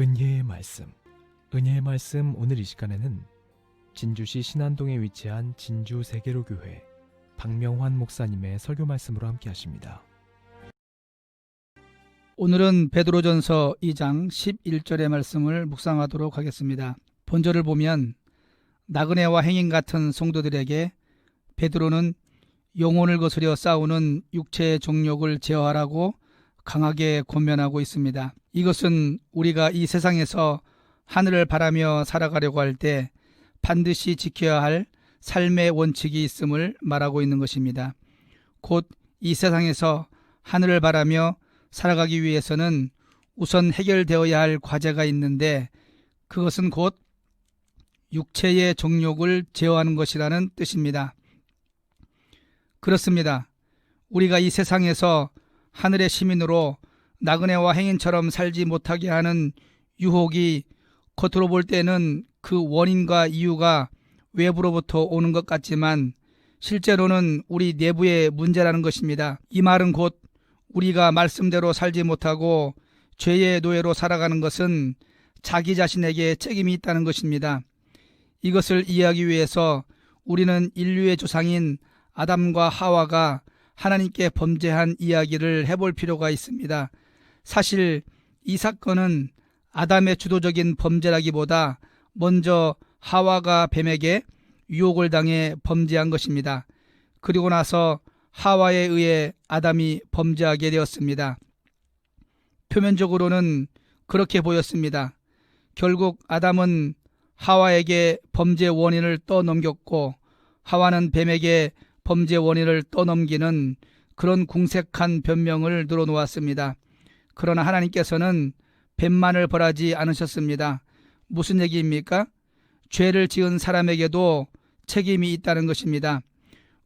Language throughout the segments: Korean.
은혜의 말씀. 은혜의 말씀 오늘 이 시간에는 진주시 신안동에 위치한 진주 세계로교회 박명환 목사님의 설교 말씀으로 함께 하십니다. 오늘은 베드로전서 2장 11절의 말씀을 묵상하도록 하겠습니다. 본절을 보면 나그네와 행인 같은 성도들에게 베드로는 영혼을 거스려 싸우는 육체의 정욕을 제어하라고 강하게 권면하고 있습니다. 이것은 우리가 이 세상에서 하늘을 바라며 살아가려고 할 때 반드시 지켜야 할 삶의 원칙이 있음을 말하고 있는 것입니다. 곧 이 세상에서 하늘을 바라며 살아가기 위해서는 우선 해결되어야 할 과제가 있는데 그것은 곧 육체의 정욕을 제어하는 것이라는 뜻입니다. 그렇습니다. 우리가 이 세상에서 하늘의 시민으로 나그네와 행인처럼 살지 못하게 하는 유혹이 겉으로 볼 때는 그 원인과 이유가 외부로부터 오는 것 같지만 실제로는 우리 내부의 문제라는 것입니다. 이 말은 곧 우리가 말씀대로 살지 못하고 죄의 노예로 살아가는 것은 자기 자신에게 책임이 있다는 것입니다. 이것을 이해하기 위해서 우리는 인류의 조상인 아담과 하와가 하나님께 범죄한 이야기를 해볼 필요가 있습니다. 사실 이 사건은 아담의 주도적인 범죄라기보다 먼저 하와가 뱀에게 유혹을 당해 범죄한 것입니다. 그리고 나서 하와에 의해 아담이 범죄하게 되었습니다. 표면적으로는 그렇게 보였습니다. 결국 아담은 하와에게 범죄 원인을 떠넘겼고 하와는 뱀에게 범죄 원인을 떠넘기는 그런 궁색한 변명을 늘어놓았습니다. 그러나 하나님께서는 뱀만을 벌하지 않으셨습니다. 무슨 얘기입니까? 죄를 지은 사람에게도 책임이 있다는 것입니다.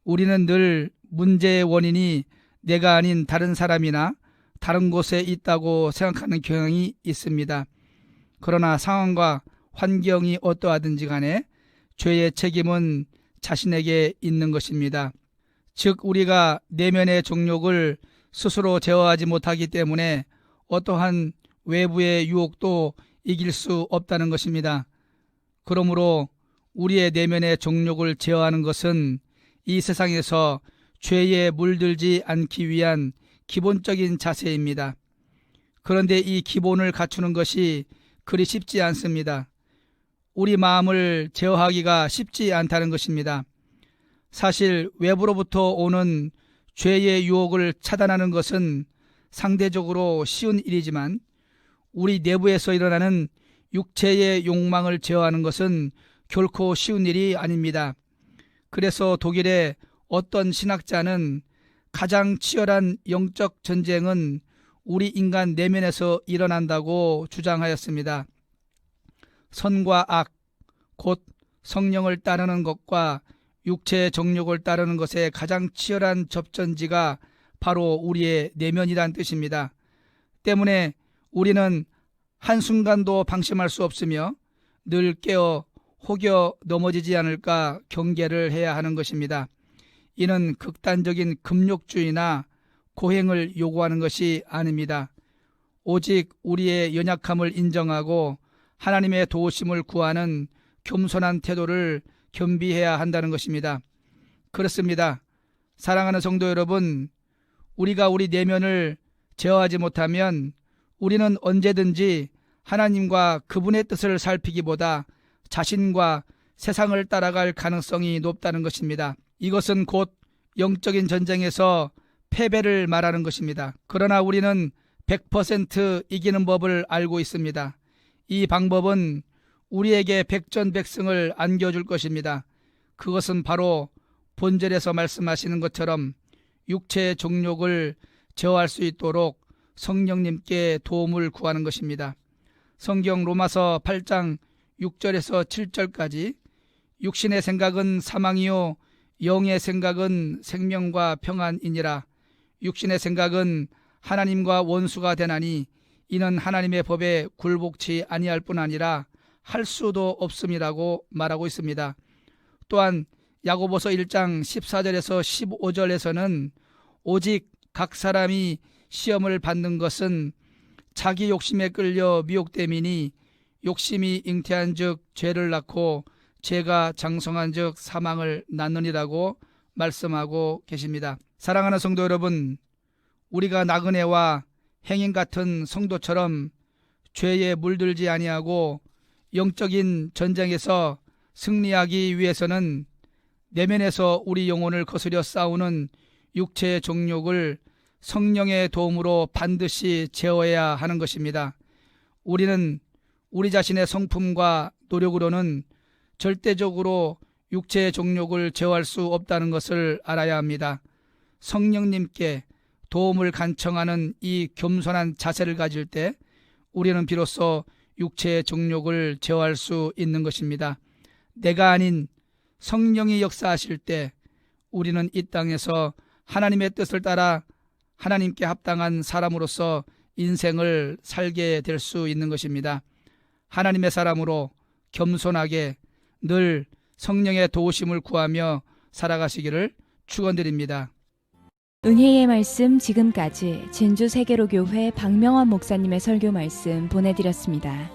우리는 늘 문제의 원인이 내가 아닌 다른 사람이나 다른 곳에 있다고 생각하는 경향이 있습니다. 그러나 상황과 환경이 어떠하든지 간에 죄의 책임은 자신에게 있는 것입니다. 즉 우리가 내면의 정욕을 스스로 제어하지 못하기 때문에 어떠한 외부의 유혹도 이길 수 없다는 것입니다. 그러므로 우리의 내면의 정욕을 제어하는 것은 이 세상에서 죄에 물들지 않기 위한 기본적인 자세입니다. 그런데 이 기본을 갖추는 것이 그리 쉽지 않습니다. 우리 마음을 제어하기가 쉽지 않다는 것입니다. 사실 외부로부터 오는 죄의 유혹을 차단하는 것은 상대적으로 쉬운 일이지만 우리 내부에서 일어나는 육체의 욕망을 제어하는 것은 결코 쉬운 일이 아닙니다. 그래서 독일의 어떤 신학자는 가장 치열한 영적 전쟁은 우리 인간 내면에서 일어난다고 주장하였습니다. 선과 악, 곧 성령을 따르는 것과 육체의 정욕을 따르는 것의 가장 치열한 접전지가 바로 우리의 내면이란 뜻입니다. 때문에 우리는 한순간도 방심할 수 없으며 늘 깨어 혹여 넘어지지 않을까 경계를 해야 하는 것입니다. 이는 극단적인 금욕주의나 고행을 요구하는 것이 아닙니다. 오직 우리의 연약함을 인정하고 하나님의 도우심을 구하는 겸손한 태도를 겸비해야 한다는 것입니다. 그렇습니다. 사랑하는 성도 여러분, 우리가 우리 내면을 제어하지 못하면 우리는 언제든지 하나님과 그분의 뜻을 살피기보다 자신과 세상을 따라갈 가능성이 높다는 것입니다. 이것은 곧 영적인 전쟁에서 패배를 말하는 것입니다. 그러나 우리는 100% 이기는 법을 알고 있습니다. 이 방법은 우리에게 백전백승을 안겨줄 것입니다. 그것은 바로 본절에서 말씀하시는 것처럼 육체의 정욕을 제어할 수 있도록 성령님께 도움을 구하는 것입니다. 성경 로마서 8장 6절에서 7절까지 육신의 생각은 사망이요 영의 생각은 생명과 평안이니라. 육신의 생각은 하나님과 원수가 되나니 이는 하나님의 법에 굴복치 아니할 뿐 아니라 할 수도 없음이라고 말하고 있습니다. 또한 야고보서 1장 14절에서 15절에서는 오직 각 사람이 시험을 받는 것은 자기 욕심에 끌려 미혹됨이니 욕심이 잉태한즉 죄를 낳고 죄가 장성한즉 사망을 낳느니라고 말씀하고 계십니다. 사랑하는 성도 여러분, 우리가 나그네와 행인 같은 성도처럼 죄에 물들지 아니하고 영적인 전쟁에서 승리하기 위해서는 내면에서 우리 영혼을 거스려 싸우는 육체의 정욕을 성령의 도움으로 반드시 제어해야 하는 것입니다. 우리는 우리 자신의 성품과 노력으로는 절대적으로 육체의 정욕을 제어할 수 없다는 것을 알아야 합니다. 성령님께 도움을 간청하는 이 겸손한 자세를 가질 때 우리는 비로소 육체의 정욕을 제어할 수 있는 것입니다. 내가 아닌 성령이 역사하실 때 우리는 이 땅에서 하나님의 뜻을 따라 하나님께 합당한 사람으로서 인생을 살게 될 수 있는 것입니다. 하나님의 사람으로 겸손하게 늘 성령의 도우심을 구하며 살아가시기를 축원드립니다. 은혜의 말씀 지금까지 진주 세계로교회 박명환 목사님의 설교 말씀 보내드렸습니다.